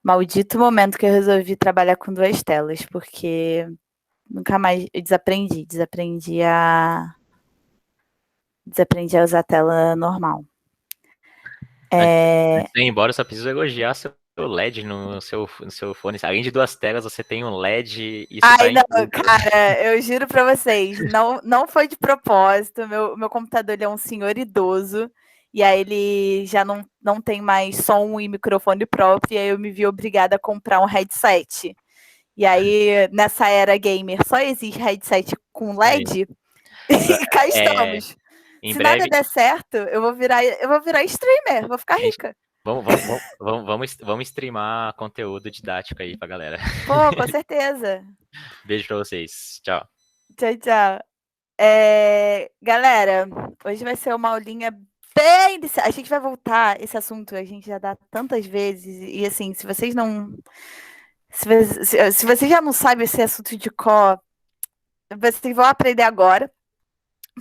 Maldito momento que eu resolvi trabalhar com duas telas, porque nunca mais eu desaprendi a usar a tela normal. Embora eu só preciso elogiar seu LED no seu fone. Além de duas telas, você tem um LED, isso Ai, tá não, incrível. cara, eu juro pra vocês, não foi de propósito. Meu computador ele é um senhor idoso, e aí ele já não tem mais som e microfone próprio, e aí eu me vi obrigada a comprar um headset. E aí, nessa era gamer, só existe headset com Aí, LED, e cá é, estamos. em Se nada breve, der certo, eu vou virar streamer, vou ficar a gente, rica. vamos streamar conteúdo didático aí pra galera. Pô, com certeza. Beijo pra vocês. Tchau. Tchau, tchau. Galera, hoje vai ser uma aulinha bem. A gente vai voltar esse assunto, a gente já dá tantas vezes. E assim, se vocês não. Se vocês já não sabem esse assunto de cor, vocês vão aprender agora,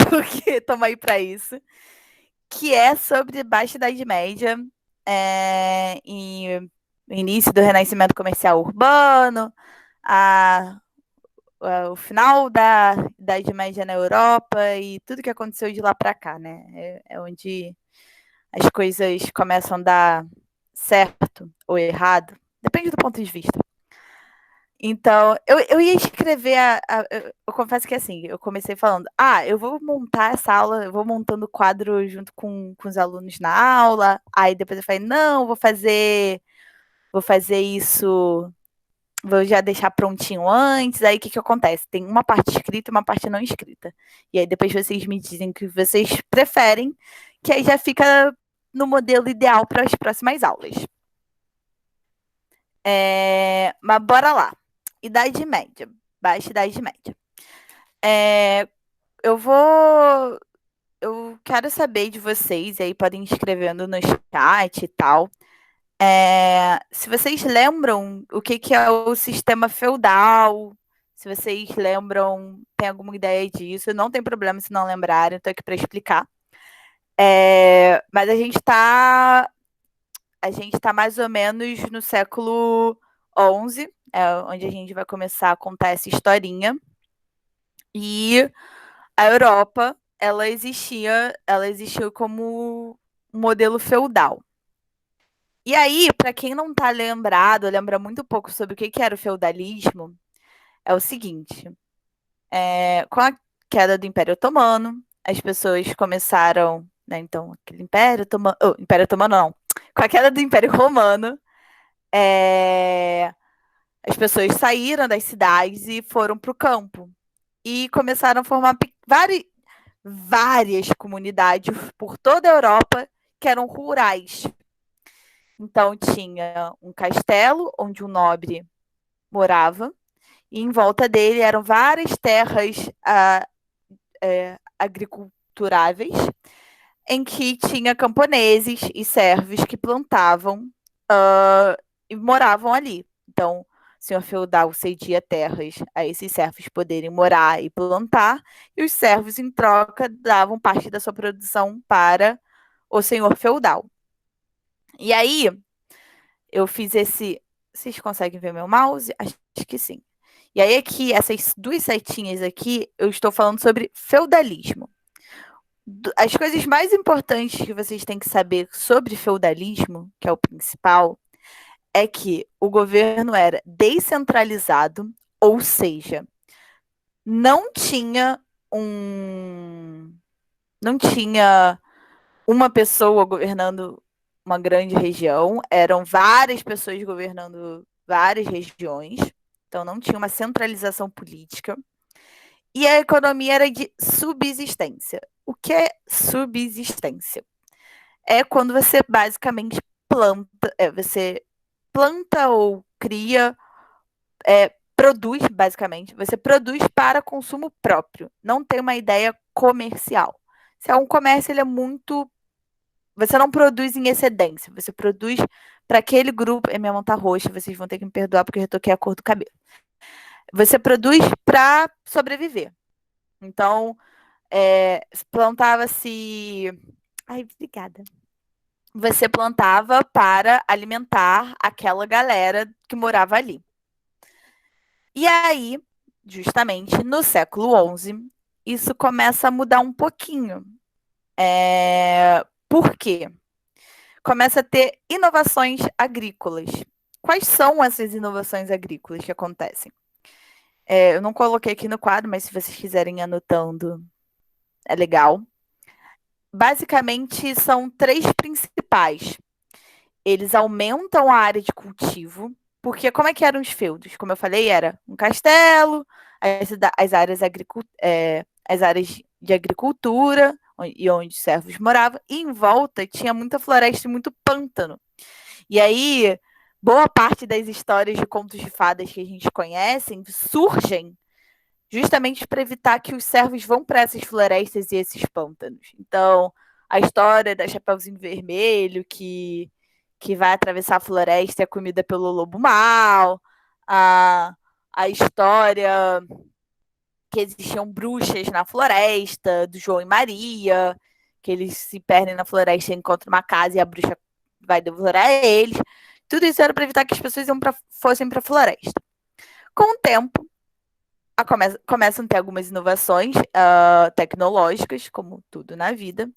porque estamos aí para isso. Que é sobre Baixa Idade Média e o início do Renascimento Comercial Urbano, o final da Idade Média na Europa e tudo que aconteceu de lá para cá, né? É onde as coisas começam a dar certo ou errado, depende do ponto de vista. Então, eu ia escrever eu confesso que assim, eu comecei falando, eu vou montar essa aula, eu vou montando o quadro junto com os alunos na aula, aí depois eu falei, não, vou fazer isso, vou já deixar prontinho antes, aí o que acontece? Tem uma parte escrita e uma parte não escrita. E aí depois vocês me dizem o que vocês preferem, que aí já fica no modelo ideal para as próximas aulas. Mas bora lá. Idade Média. Baixa Idade Média. Eu vou. Eu quero saber de vocês, e aí podem ir escrevendo no chat e tal. Se vocês lembram o que é o sistema feudal, se vocês lembram, tem alguma ideia disso, não tem problema se não lembrarem, estou aqui para explicar. Mas a gente tá mais ou menos no século XI, onde a gente vai começar a contar essa historinha. E a Europa, ela existiu como um modelo feudal. E aí, para quem não está lembrado, lembra muito pouco sobre o que era o feudalismo, é o seguinte: com a queda do Império Otomano, as pessoas começaram, né, então, aquele Império Otomano, Império Otomano não, com a queda do Império Romano, as pessoas saíram das cidades e foram para o campo e começaram a formar várias comunidades por toda a Europa que eram rurais. Então, tinha um castelo onde um nobre morava, e em volta dele eram várias terras agriculturáveis, em que tinha camponeses e servos que plantavam e moravam ali. Então, o senhor feudal cedia terras a esses servos poderem morar e plantar, e os servos, em troca, davam parte da sua produção para o senhor feudal. E aí, eu fiz esse. Vocês conseguem ver meu mouse? Acho que sim. E aí, aqui, essas duas setinhas aqui, eu estou falando sobre feudalismo. As coisas mais importantes que vocês têm que saber sobre feudalismo, que é o principal, é que o governo era descentralizado, ou seja, não tinha não tinha uma pessoa governando uma grande região, eram várias pessoas governando várias regiões, então não tinha uma centralização política. E a economia era de subsistência. O que é subsistência? É quando você basicamente você planta ou cria, produz, basicamente, você produz para consumo próprio, não tem uma ideia comercial. Se é um comércio, ele é muito. Você não produz em excedência, você produz para aquele grupo. Minha mão tá roxa, vocês vão ter que me perdoar porque eu retoquei a cor do cabelo. Você produz para sobreviver. Então, plantava-se. Ai, obrigada. você plantava para alimentar aquela galera que morava ali. E aí, justamente no século XI, isso começa a mudar um pouquinho. Por quê? Começa a ter inovações agrícolas. Quais são essas inovações agrícolas que acontecem? Eu não coloquei aqui no quadro, mas se vocês quiserem ir anotando, é legal. Basicamente, são três principais. Eles aumentam a área de cultivo, porque como é que eram os feudos? Como eu falei, era um castelo, as áreas, as áreas de agricultura, e onde os servos moravam, e em volta tinha muita floresta e muito pântano. E aí, boa parte das histórias de contos de fadas que a gente conhece surgem justamente para evitar que os servos vão para essas florestas e esses pântanos. Então, a história da Chapeuzinho Vermelho, que vai atravessar a floresta e é comida pelo lobo mau, a história que existiam bruxas na floresta, do João e Maria, que eles se perdem na floresta e encontram uma casa e a bruxa vai devorar eles. Tudo isso era para evitar que as pessoas fossem para a floresta. Com o tempo, começam a ter algumas inovações tecnológicas, como tudo na vida,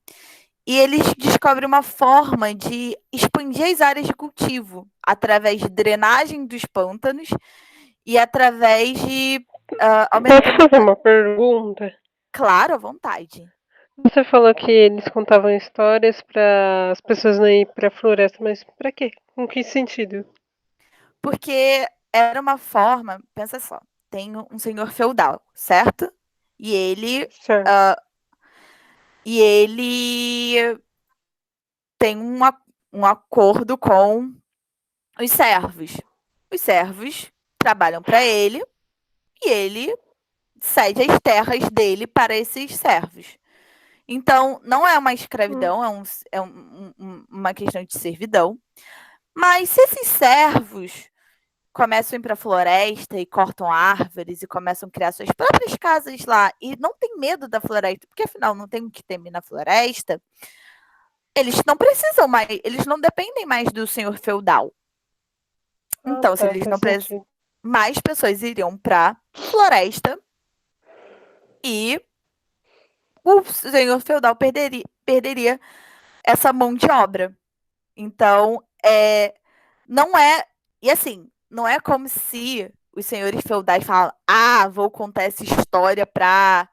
e eles descobrem uma forma de expandir as áreas de cultivo através de drenagem dos pântanos e através de Posso fazer uma pergunta? Claro, à vontade. Você falou que eles contavam histórias para as pessoas não irem para a floresta, mas para quê? Com que sentido? Porque era uma forma, pensa só, tem um senhor feudal, certo? E ele Certo. Tem um acordo com os servos. Os servos trabalham para ele e ele cede as terras dele para esses servos. Então, não é uma escravidão, uma questão de servidão. Mas se esses servos começam a ir para a floresta e cortam árvores e começam a criar suas próprias casas lá e não tem medo da floresta, porque afinal não tem o que temer na floresta, eles não precisam mais, eles não dependem mais do senhor feudal. Então, se eles não precisam, mais pessoas iriam para floresta e o senhor feudal perderia essa mão de obra. Então, não é. E assim, não é como se os senhores feudais falam: vou contar essa história para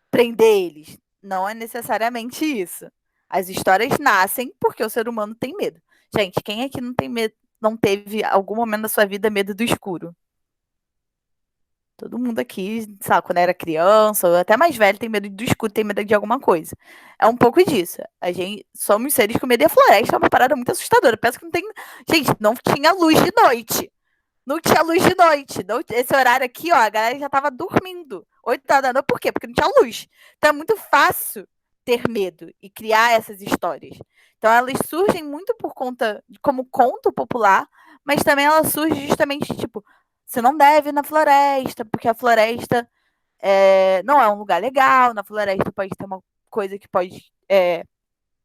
prender eles. Não é necessariamente isso. As histórias nascem porque o ser humano tem medo. Gente, quem aqui não tem medo, não teve algum momento da sua vida medo do escuro? Todo mundo aqui, sabe, quando era criança, ou até mais velho, tem medo do escuro, tem medo de alguma coisa. É um pouco disso. A gente somos seres com medo, e a floresta é uma parada muito assustadora. Penso que não tem. Gente, não tinha luz de noite. Não tinha luz de noite. Esse horário aqui, ó, a galera já tava dormindo. 8 horas da noite. Por quê? Porque não tinha luz. Então é muito fácil ter medo e criar essas histórias. Então elas surgem muito por conta de como conto popular, mas também ela surge justamente, tipo, você não deve ir na floresta, porque a floresta não é um lugar legal. Na floresta pode ter uma coisa que pode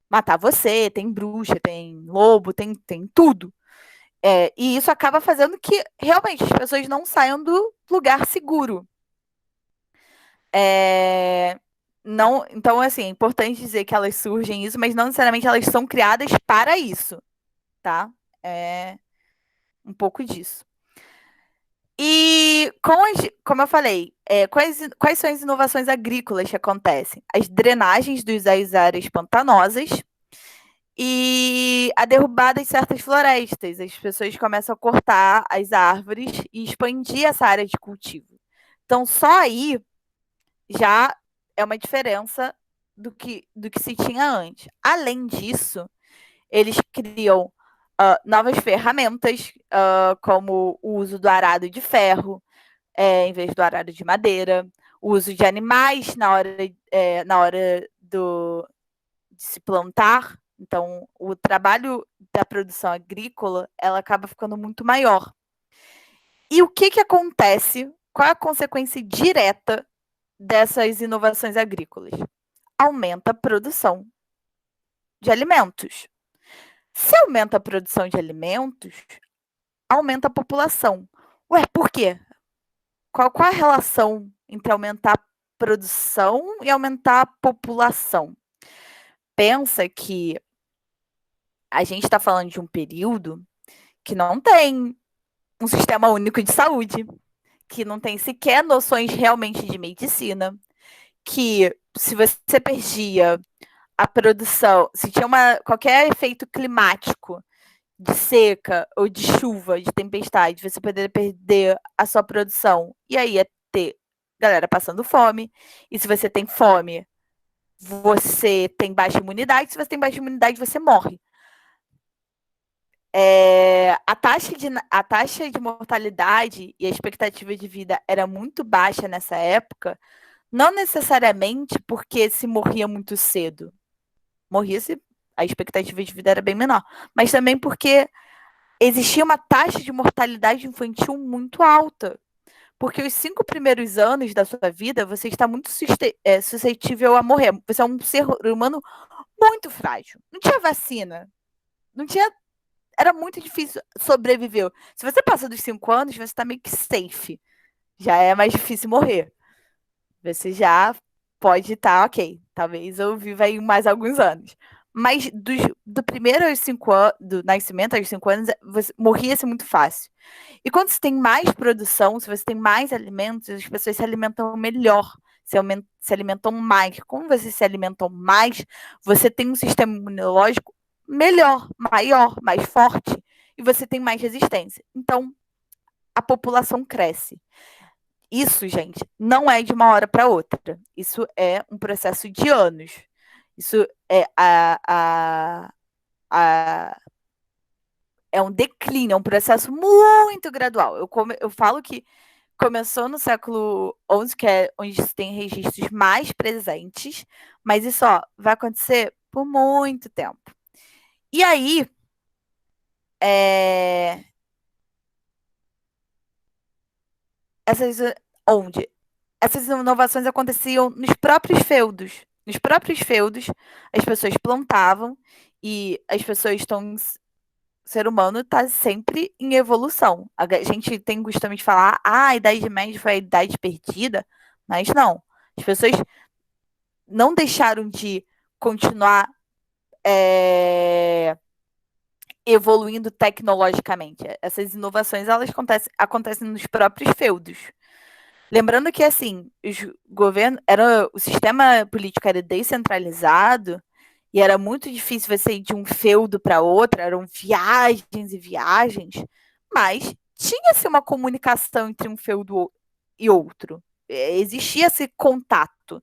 matar você, tem bruxa, tem lobo, tem tudo. E isso acaba fazendo que realmente as pessoas não saiam do lugar seguro. Não, então, assim, é importante dizer que elas surgem isso, mas não necessariamente elas são criadas para isso, tá? É um pouco disso. E como eu falei, quais são as inovações agrícolas que acontecem? As drenagens das áreas pantanosas e a derrubada de certas florestas. As pessoas começam a cortar as árvores e expandir essa área de cultivo. Então, só aí já é uma diferença do que se tinha antes. Além disso, eles criam novas ferramentas, como o uso do arado de ferro, em vez do arado de madeira, o uso de animais na hora de se plantar. Então, o trabalho da produção agrícola, ela acaba ficando muito maior. E o que acontece? Qual é a consequência direta dessas inovações agrícolas? Aumenta a produção de alimentos. Se aumenta a produção de alimentos, aumenta a população. Ué, por quê? Qual a relação entre aumentar a produção e aumentar a população? Pensa que a gente está falando de um período que não tem um sistema único de saúde, que não tem sequer noções realmente de medicina, que se você perdia a produção, se tinha qualquer efeito climático de seca ou de chuva, de tempestade, você poderia perder a sua produção. E aí ia ter galera passando fome. E se você tem fome, você tem baixa imunidade. Se você tem baixa imunidade, você morre. A taxa de mortalidade e a expectativa de vida era muito baixa nessa época, não necessariamente porque se morria muito cedo. Morria-se, a expectativa de vida era bem menor, mas também porque existia uma taxa de mortalidade infantil muito alta. Porque os 5 primeiros anos da sua vida, você está muito suscetível a morrer. Você é um ser humano muito frágil. Não tinha vacina. Não tinha. Era muito difícil sobreviver. Se você passa dos 5 anos, você está meio que safe. Já é mais difícil morrer. Você já pode estar, ok. Talvez eu viva aí mais alguns anos. Mas do primeiro aos 5 anos, do nascimento aos 5 anos, morria-se muito fácil. E quando você tem mais produção, se você tem mais alimentos, as pessoas se alimentam melhor, se alimentam mais. Como você se alimentam mais, você tem um sistema imunológico melhor, maior, mais forte, e você tem mais resistência. Então, a população cresce. Isso, gente, não é de uma hora para outra. Isso é um processo de anos. Isso é é um declínio, é um processo muito gradual. Eu falo que começou no século XI, que é onde se tem registros mais presentes, mas isso vai acontecer por muito tempo. E aí, essas, onde essas inovações aconteciam nos próprios feudos. Nos próprios feudos, as pessoas plantavam e as pessoas estão. O ser humano está sempre em evolução. A gente tem costume de falar, a Idade Média foi a idade perdida, mas não. As pessoas não deixaram de continuar evoluindo tecnologicamente. Essas inovações elas acontecem nos próprios feudos. Lembrando que assim, o sistema político era descentralizado e era muito difícil você ir de um feudo para outro, eram viagens e viagens, mas tinha-se uma comunicação entre um feudo e outro. Existia esse contato.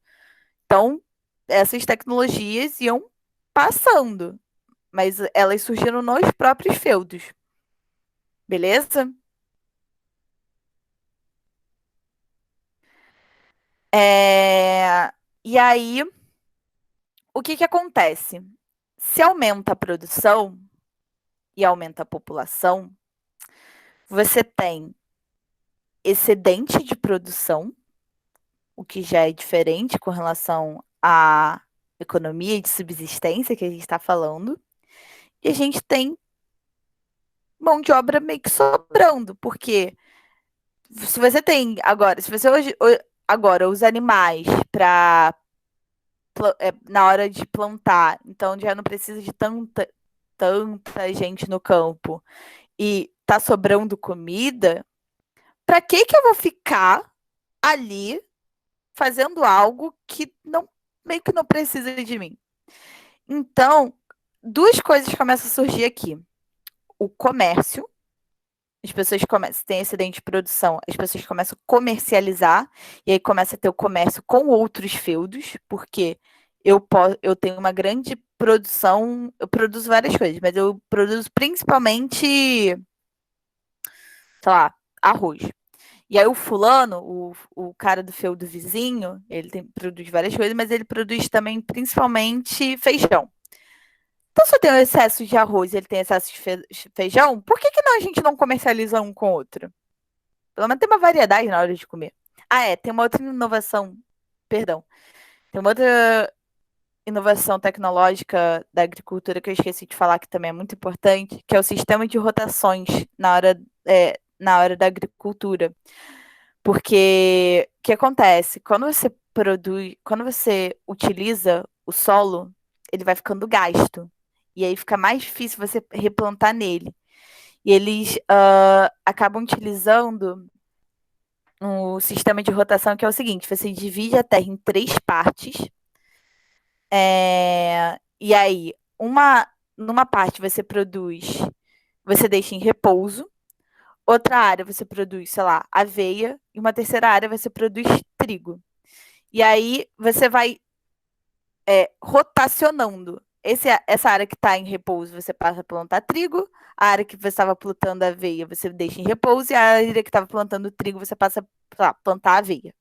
Então, essas tecnologias iam passando, mas elas surgiram nos próprios feudos. Beleza? E aí, o que acontece? Se aumenta a produção e aumenta a população, você tem excedente de produção, o que já é diferente com relação à economia de subsistência que a gente está falando, e a gente tem mão de obra meio que sobrando, porque se você tem agora, se você hoje agora os animais para na hora de plantar, então já não precisa de tanta gente no campo e tá sobrando comida, para que eu vou ficar ali fazendo algo que não meio que não precisa de mim? Então, duas coisas começam a surgir aqui. O comércio, as pessoas começam, tem excedente de produção, as pessoas começam a comercializar, e aí começa a ter o comércio com outros feudos, porque eu tenho uma grande produção, eu produzo várias coisas, mas eu produzo principalmente, sei lá, arroz. E aí o fulano, o cara do feudo vizinho, produz várias coisas, mas ele produz também principalmente feijão. Então, se eu tenho excesso de arroz e ele tem excesso de feijão, por que não a gente não comercializa um com o outro? Pelo menos tem uma variedade na hora de comer. Tem uma outra inovação, perdão. Tem uma outra inovação tecnológica da agricultura que eu esqueci de falar, que também é muito importante, que é o sistema de rotações na hora da agricultura. Porque o que acontece? Quando você utiliza o solo, ele vai ficando gasto. E aí fica mais difícil você replantar nele. E eles acabam utilizando um sistema de rotação que é o seguinte: você divide a terra em 3 partes. E aí, numa parte você deixa em repouso. Outra área você produz, sei lá, aveia. E uma terceira área você produz trigo. E aí você vai rotacionando. Essa área que está em repouso, você passa a plantar trigo. A área que você estava plantando aveia, você deixa em repouso. E a área que estava plantando trigo, você passa a plantar aveia.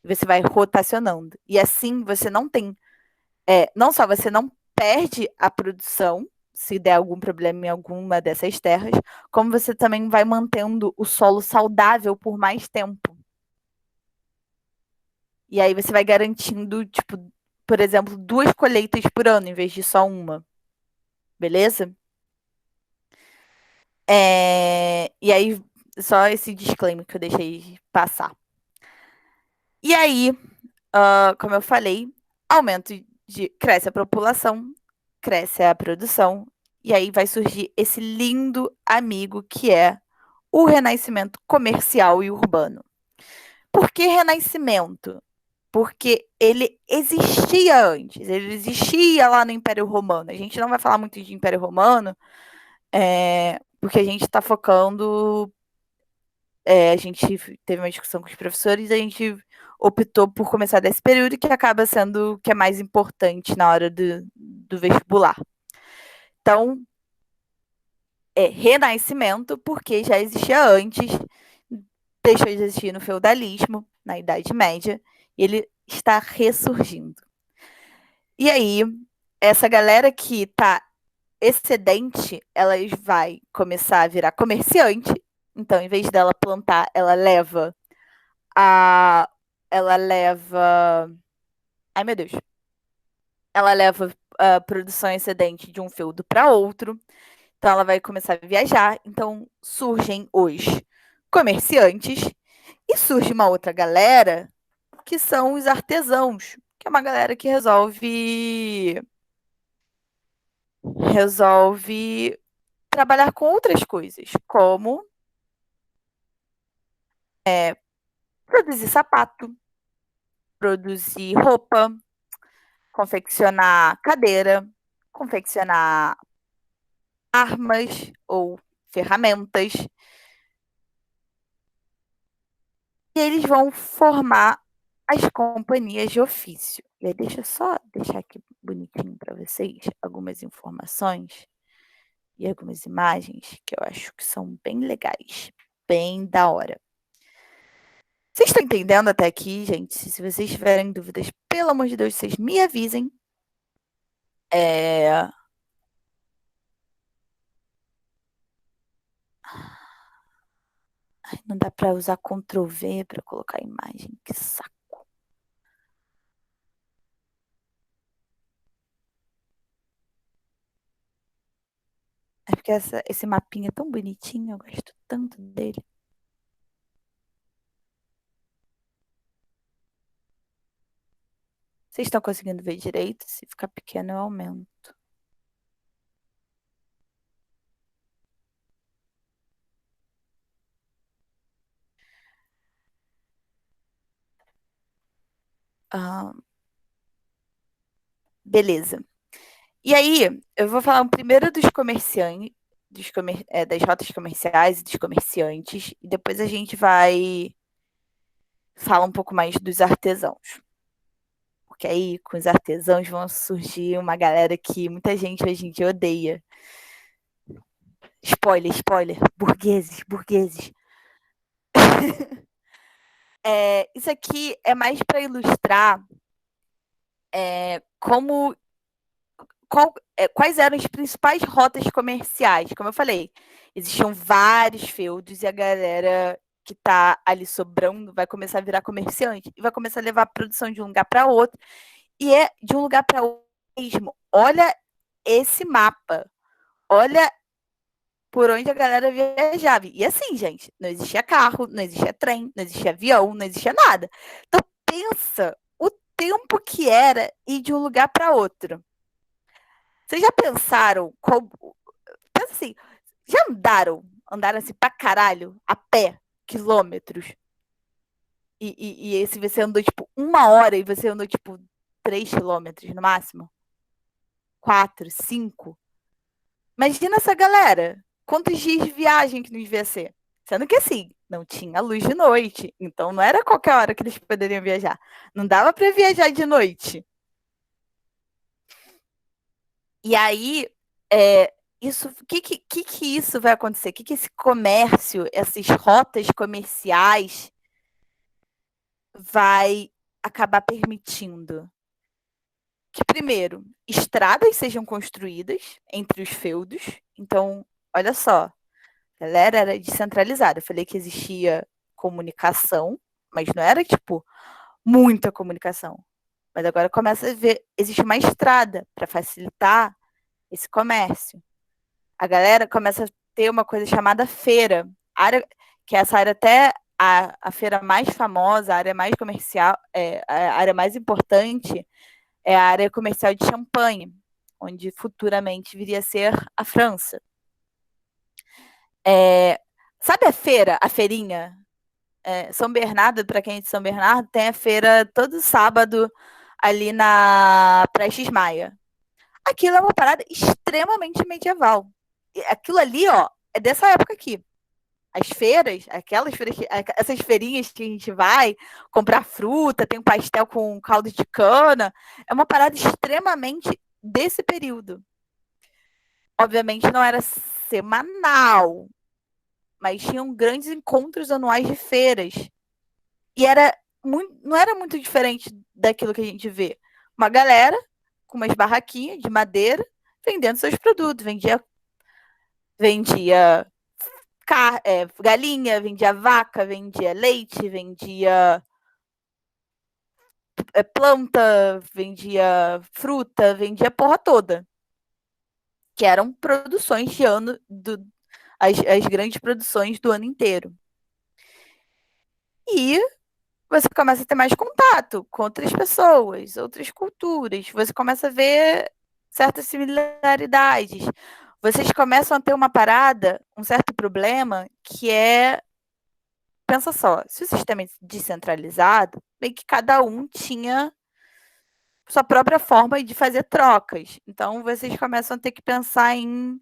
E você vai rotacionando. E assim você não tem... não só você não perde a produção, se der algum problema em alguma dessas terras, como você também vai mantendo o solo saudável por mais tempo. E aí você vai garantindo, tipo, por exemplo, 2 colheitas por ano, em vez de só uma. Beleza? E aí, só esse disclaimer que eu deixei passar. E aí, como eu falei, cresce a população, cresce a produção, e aí vai surgir esse lindo amigo que é o renascimento comercial e urbano. Por que renascimento? Porque ele existia antes, ele existia lá no Império Romano. A gente não vai falar muito de Império Romano, porque a gente está focando. A gente teve uma discussão com os professores, a gente optou por começar desse período que acaba sendo o que é mais importante na hora do vestibular. Então, renascimento, porque já existia antes, deixou de existir no feudalismo, na Idade Média, e ele está ressurgindo. E aí, essa galera que está excedente, ela vai começar a virar comerciante. Então, em vez dela plantar, ela leva a. Ela leva. Ai, meu Deus. Ela leva a produção excedente de um feudo para outro. Então, ela vai começar a viajar. Então, surgem os comerciantes. E surge uma outra galera, que são os artesãos, que é uma galera que resolve trabalhar com outras coisas, como produzir sapato, produzir roupa, confeccionar cadeira, confeccionar armas ou ferramentas. E eles vão formar as companhias de ofício. E aí, deixa eu só deixar aqui bonitinho para vocês algumas informações e algumas imagens que eu acho que são bem legais, bem da hora. Vocês estão entendendo até aqui, gente? Se vocês tiverem dúvidas, pelo amor de Deus, vocês me avisem. Ai, não dá para usar Ctrl V para colocar a imagem, que saco. É porque esse mapinha é tão bonitinho, eu gosto tanto dele. Vocês estão conseguindo ver direito? Se ficar pequeno, eu aumento. Beleza. E aí, eu vou falar primeiro dos comerciantes, das rotas comerciais e dos comerciantes, e depois a gente vai falar um pouco mais dos artesãos. Porque aí, com os artesãos, vão surgir uma galera que muita gente hoje em dia odeia. Spoiler, spoiler. Burgueses, burgueses. Isso aqui é mais para ilustrar quais eram as principais rotas comerciais. Como eu falei, existiam vários feudos e a galera que está ali sobrando vai começar a virar comerciante e vai começar a levar a produção de um lugar para outro. E de um lugar para mesmo. Olha esse mapa. Olha por onde a galera viajava. E assim, gente, não existia carro, não existia trem, não existia avião, não existia nada. Então pensa o tempo que era ir de um lugar para outro. Vocês já pensaram como... Pensa assim, já andaram assim pra caralho, a pé, quilômetros. E esse você andou, tipo, 1 hora e você andou, tipo, 3 quilômetros no máximo? 4, 5. Imagina essa galera. Quantos dias de viagem que não devia ser? Sendo que, assim, não tinha luz de noite. Então, não era qualquer hora que eles poderiam viajar. Não dava para viajar de noite. E aí, isso, o que isso vai acontecer? O que esse comércio, essas rotas comerciais vai acabar permitindo? Que, primeiro, estradas sejam construídas entre os feudos. Então, olha só, a galera era descentralizada. Eu falei que existia comunicação, mas não era, tipo, muita comunicação. Mas agora começa a ver, existe uma estrada para facilitar esse comércio. A galera começa a ter uma coisa chamada feira, que é essa área até a feira mais famosa, a área mais comercial, a área mais importante é a área comercial de Champagne, onde futuramente viria a ser a França. Sabe a feira, a feirinha? São Bernardo, para quem é de São Bernardo, tem a feira todo sábado ali na Prestes Maia. Aquilo é uma parada extremamente medieval. Aquilo ali, ó, é dessa época aqui. As feiras, essas feirinhas que a gente vai comprar fruta, tem um pastel com caldo de cana, é uma parada extremamente desse período. Obviamente não era semanal, mas tinham grandes encontros anuais de feiras. E não era muito diferente daquilo que a gente vê. Uma galera com umas barraquinhas de madeira vendendo seus produtos. Vendia galinha, vendia vaca, vendia leite, vendia planta, vendia fruta, vendia a porra toda. Que eram produções de ano, as grandes produções do ano inteiro. E você começa a ter mais contato com outras pessoas, outras culturas. Você começa a ver certas similaridades. Vocês começam a ter uma parada, um certo problema, que é... Pensa só, se o sistema é descentralizado, bem que cada um tinha sua própria forma de fazer trocas. Então, vocês começam a ter que pensar em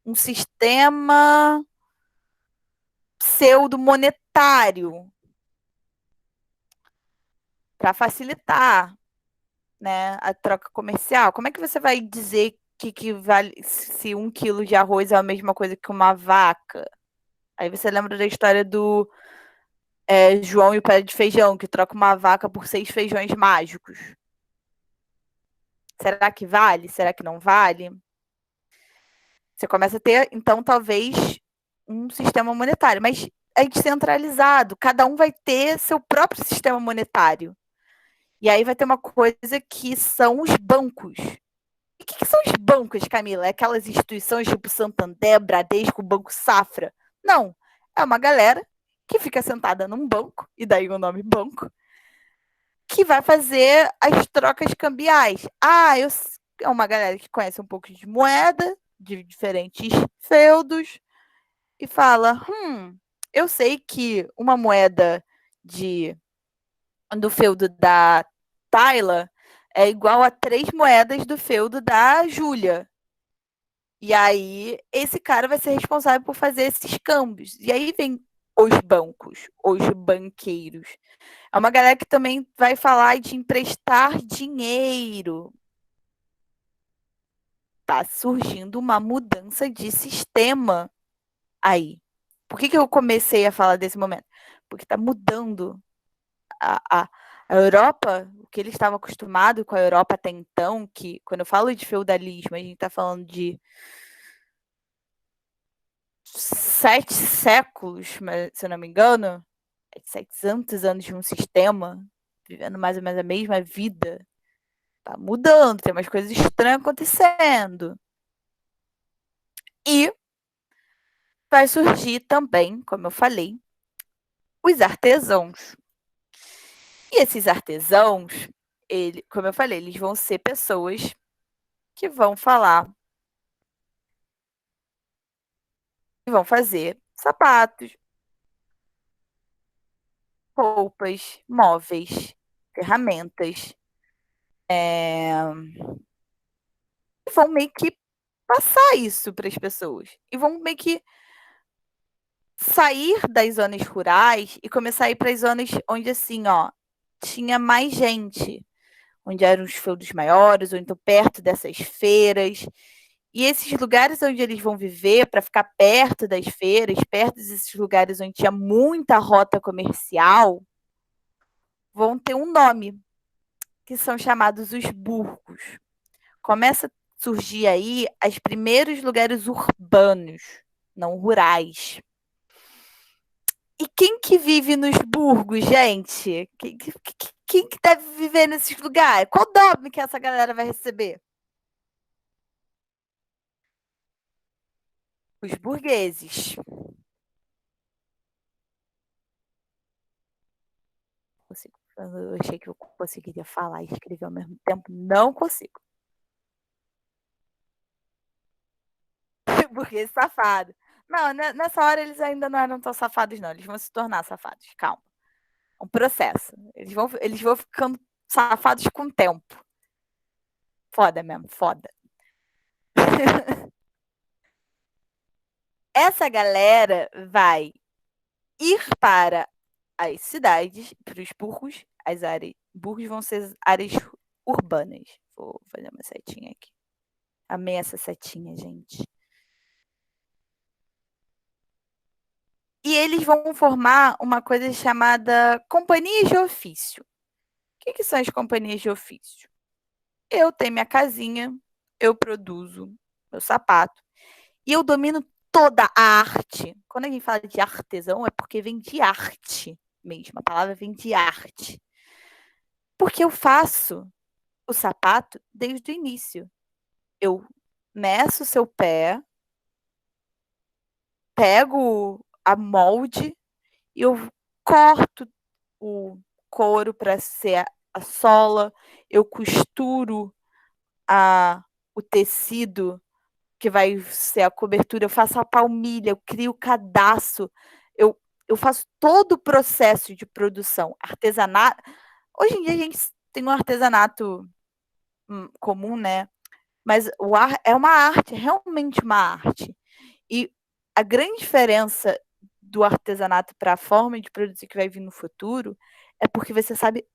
um sistema pseudo-monetário para facilitar, né, a troca comercial. Como é que você vai dizer que vale se 1 quilo de arroz é a mesma coisa que uma vaca? Aí você lembra da história do João e o pé de feijão, que troca uma vaca por 6 feijões mágicos. Será que vale? Será que não vale? Você começa a ter, então, talvez um sistema monetário, mas é descentralizado. Cada um vai ter seu próprio sistema monetário. E aí vai ter uma coisa que são os bancos. E o que são os bancos, Camila? É aquelas instituições tipo Santander, Bradesco, Banco Safra? Não. É uma galera que fica sentada num banco, e daí o nome banco, que vai fazer as trocas cambiais. É uma galera que conhece um pouco de moeda, de diferentes feudos, e fala, eu sei que uma moeda do feudo da Tayla é igual a 3 moedas do feudo da Júlia. E aí, esse cara vai ser responsável por fazer esses câmbios. E aí vem os bancos, os banqueiros. É uma galera que também vai falar de emprestar dinheiro. Tá surgindo uma mudança de sistema aí. Por que eu comecei a falar desse momento? Porque está mudando a Europa, o que ele estava acostumado com a Europa até então, que quando eu falo de feudalismo, a gente está falando de 7 séculos, se eu não me engano, 700 anos de um sistema, vivendo mais ou menos a mesma vida. tá mudando, tem umas coisas estranhas acontecendo. E vai surgir também, como eu falei, os artesãos. E esses artesãos, como eu falei, eles vão ser pessoas que vão falar, que vão fazer sapatos, roupas, móveis, ferramentas, e vão meio que passar isso para as pessoas. E vão meio que sair das zonas rurais e começar a ir para as zonas onde, assim, ó, tinha mais gente, onde eram os feudos maiores, ou então perto dessas feiras. E esses lugares onde eles vão viver, para ficar perto das feiras, perto desses lugares onde tinha muita rota comercial, vão ter um nome, que são chamados os burgos. Começa a surgir aí os primeiros lugares urbanos, não rurais. E quem que vive nos burgos, gente? Quem que deve viver nesses lugares? Qual nome que essa galera vai receber? Os burgueses. Eu achei que eu conseguiria falar e escrever ao mesmo tempo. Não consigo. Burguês safado. Não, nessa hora eles ainda não eram tão safados, não. Eles vão se tornar safados. Calma. É um processo. Eles vão ficando safados com o tempo. Foda mesmo, foda. Essa galera vai ir para as cidades, para os burgos. As áreas. Burgos vão ser áreas urbanas. Vou fazer uma setinha aqui. Amei essa setinha, gente. E eles vão formar uma coisa chamada companhias de ofício. O que são as companhias de ofício? Eu tenho minha casinha, eu produzo meu sapato e eu domino toda a arte. Quando a gente fala de artesão, é porque vem de arte mesmo. A palavra vem de arte. Porque eu faço o sapato desde o início. Eu meço o seu pé, pego a molde e eu corto o couro para ser a sola, eu costuro o tecido que vai ser a cobertura, eu faço a palmilha, eu crio o cadastro, eu faço todo o processo de produção. Artesanato. Hoje em dia a gente tem um artesanato comum, né? Mas é uma arte, é realmente uma arte. E a grande diferença do artesanato para a forma de produzir que vai vir no futuro é porque você sabe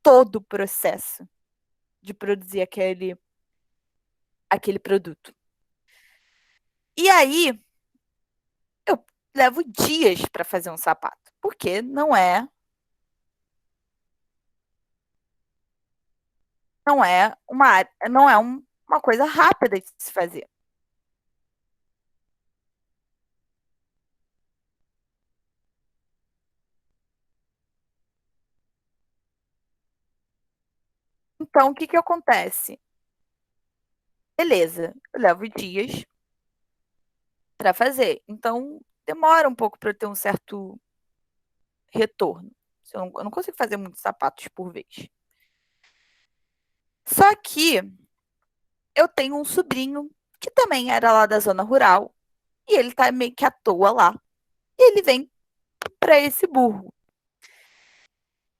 todo o processo de produzir aquele produto. E aí, eu levo dias para fazer um sapato, porque não é uma coisa rápida de se fazer. Então, o que que acontece? Beleza, eu levo dias para fazer. Então, demora um pouco para eu ter um certo retorno. Eu não consigo fazer muitos sapatos por vez. Só que eu tenho um sobrinho que também era lá da zona rural e ele tá meio que à toa lá. E ele vem para esse burro.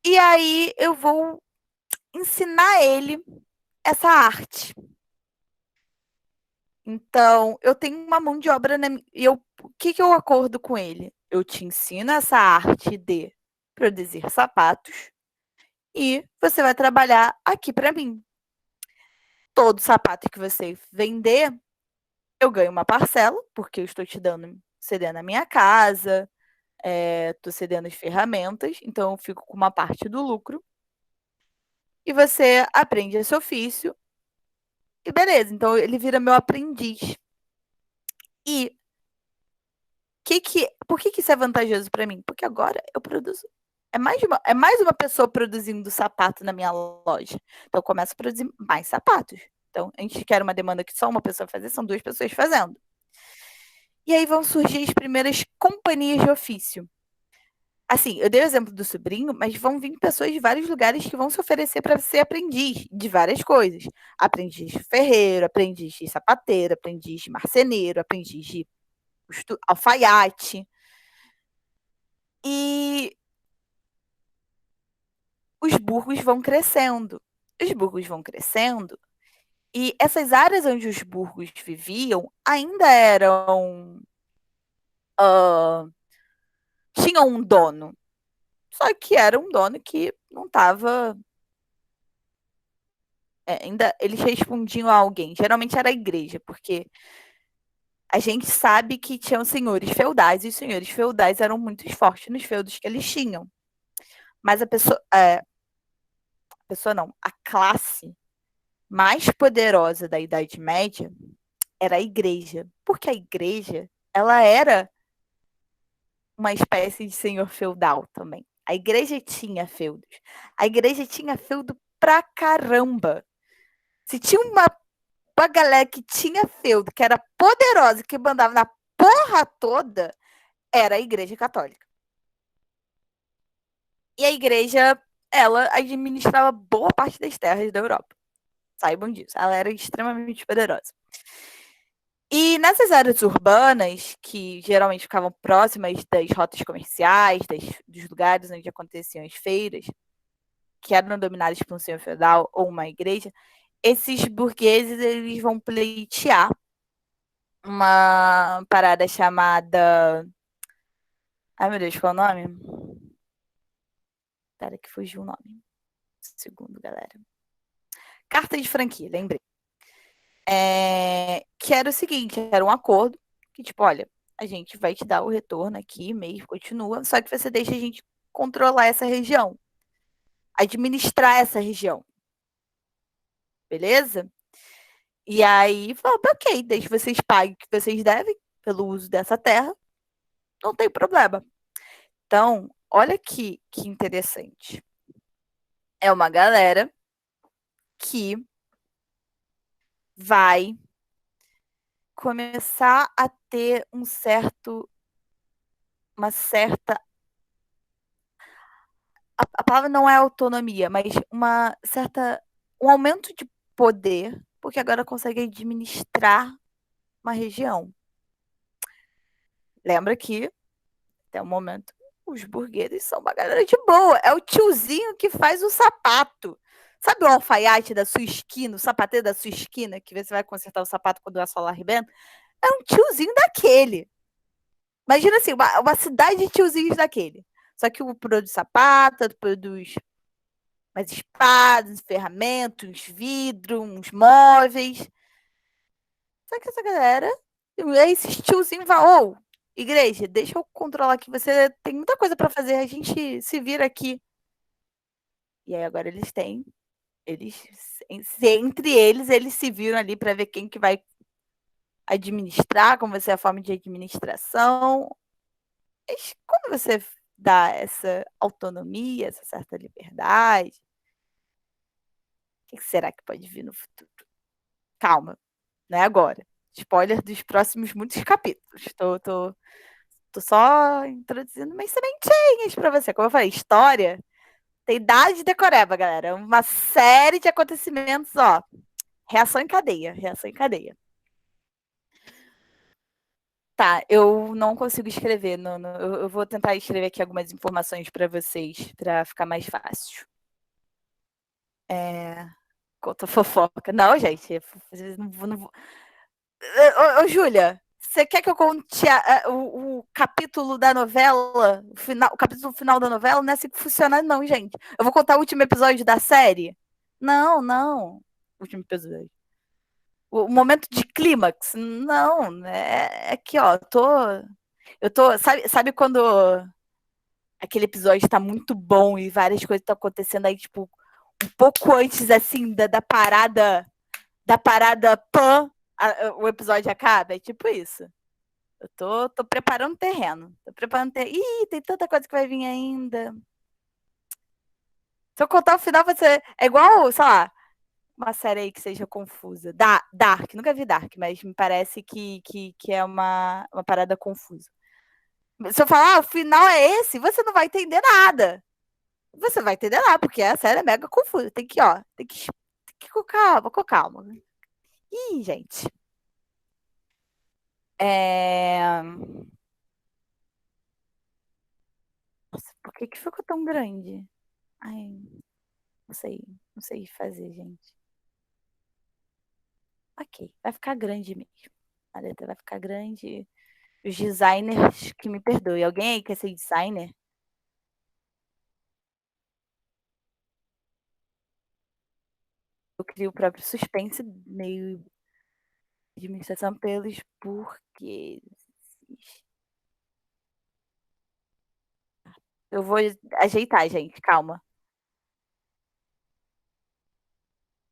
E aí eu vou ensinar ele essa arte. Então, eu tenho uma mão de obra e o que eu acordo com ele? Eu te ensino essa arte de produzir sapatos e você vai trabalhar aqui para mim. Todo sapato que você vender, eu ganho uma parcela, porque eu estou te cedendo a minha casa, estou cedendo as ferramentas, então eu fico com uma parte do lucro. E você aprende esse ofício e beleza, então ele vira meu aprendiz. E por que isso é vantajoso para mim? Porque agora eu produzo é mais uma pessoa produzindo sapato na minha loja. Então eu começo a produzir mais sapatos. Então, a gente quer uma demanda que só uma pessoa fazer, são 2 pessoas fazendo. E aí vão surgir as primeiras companhias de ofício. Assim, eu dei o exemplo do sobrinho, mas vão vir pessoas de vários lugares que vão se oferecer para ser aprendiz de várias coisas. Aprendiz de ferreiro, aprendiz de sapateiro, aprendiz de marceneiro, aprendiz de alfaiate. E os burgos vão crescendo. Os burgos vão crescendo e essas áreas onde os burgos viviam ainda eram... tinham um dono. Só que era um dono que não estava... ainda eles respondiam a alguém. Geralmente era a igreja, porque a gente sabe que tinham senhores feudais, e os senhores feudais eram muito fortes nos feudos que eles tinham. Mas a pessoa não, a classe mais poderosa da Idade Média era a igreja. Porque a igreja, ela era uma espécie de senhor feudal também. A igreja tinha feudos. A igreja tinha feudo pra caramba. Se tinha uma galera que tinha feudo, que era poderosa, que mandava na porra toda, era a igreja católica. E a igreja, ela administrava boa parte das terras da Europa. Saibam disso. Ela era extremamente poderosa. E nessas áreas urbanas, que geralmente ficavam próximas das rotas comerciais, dos lugares onde aconteciam as feiras, que eram dominadas por um senhor feudal ou uma igreja, esses burgueses eles vão pleitear uma parada chamada... Ai, meu Deus, qual é o nome? Espera que fugiu o nome. Segundo, galera. Carta de franquia, lembrei. Que era o seguinte, era um acordo que, tipo, olha, a gente vai te dar o retorno aqui, mês continua, só que você deixa a gente controlar essa região, administrar essa região. Beleza? E aí, falou, ok, desde que vocês paguem o que vocês devem pelo uso dessa terra, não tem problema. Então, olha que interessante. É uma galera que vai começar a ter uma certa... A palavra não é autonomia, mas um aumento de poder, porque agora consegue administrar uma região. Lembra que, até o momento, os burgueses são uma galera de boa. É o tiozinho que faz o sapato. Sabe o alfaiate da sua esquina, o sapateiro da sua esquina, que você vai consertar o sapato quando a sola arrebenta? É um tiozinho daquele. Imagina assim, uma cidade de tiozinhos daquele. Só que o produz sapato, produz umas espadas, ferramentas, vidro, uns móveis. Só que essa galera, esses tiozinhos vão, igreja, deixa eu controlar aqui, você tem muita coisa para fazer, a gente se vira aqui. E aí agora entre eles se viram ali para ver quem que vai administrar, como vai ser a forma de administração. Mas quando você dá essa autonomia, essa certa liberdade, o que será que pode vir no futuro? Calma, não é agora. Spoiler dos próximos muitos capítulos. Tô só introduzindo umas sementinhas para você. Como eu falei, história tem idade decoreba, galera. Uma série de acontecimentos, ó. Reação em cadeia, reação em cadeia. Tá, eu não consigo escrever. Eu vou tentar escrever aqui algumas informações para vocês, para ficar mais fácil. Conta fofoca. Não, gente, não vou... Ô, Júlia, você quer que eu conte o capítulo da novela, o capítulo final da novela? Não é assim que funciona, não, gente. Eu vou contar o último episódio da série? Não. O último episódio. O momento de clímax? Não, é que, ó, eu tô, sabe quando aquele episódio tá muito bom e várias coisas estão acontecendo aí, tipo, um pouco antes, assim, da parada pan, o episódio acaba? É tipo isso. Eu tô preparando o terreno. Ih, tem tanta coisa que vai vir ainda. Se eu contar o final, você. É igual, sei lá, uma série aí que seja confusa. Dark, nunca vi Dark, mas me parece que é uma parada confusa. Se eu falar, o final é esse, você não vai entender nada. Você vai entender nada, porque a série é mega confusa. Tem que, ó, tem que ir com calma, com calma. Ih, gente. Nossa, por que ficou tão grande? Ai, não sei fazer, gente. Ok, vai ficar grande mesmo. A letra vai ficar grande. Os designers que me perdoem. Alguém aí quer ser designer? Eu crio o próprio suspense, meio administração pelos porquês. Eu vou ajeitar, gente, calma.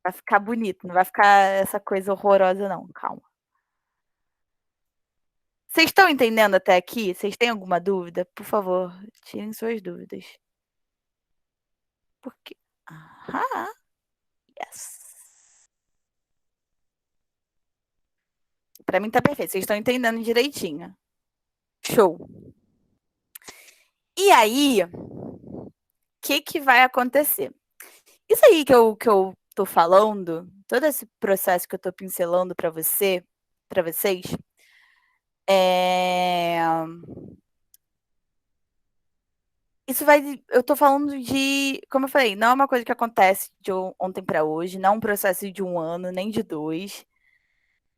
Vai ficar bonito, não vai ficar essa coisa horrorosa, não. Calma. Vocês estão entendendo até aqui? Vocês têm alguma dúvida? Por favor, tirem suas dúvidas. Por quê? Aham. Yes. Pra mim tá perfeito. Vocês estão entendendo direitinho. Show. E aí, o que vai acontecer? Isso aí que eu tô falando, todo esse processo que eu tô pincelando para vocês, é... Isso vai. Eu tô falando de. Como eu falei, não é uma coisa que acontece de ontem para hoje, não é um processo de 1 ano, nem de 2.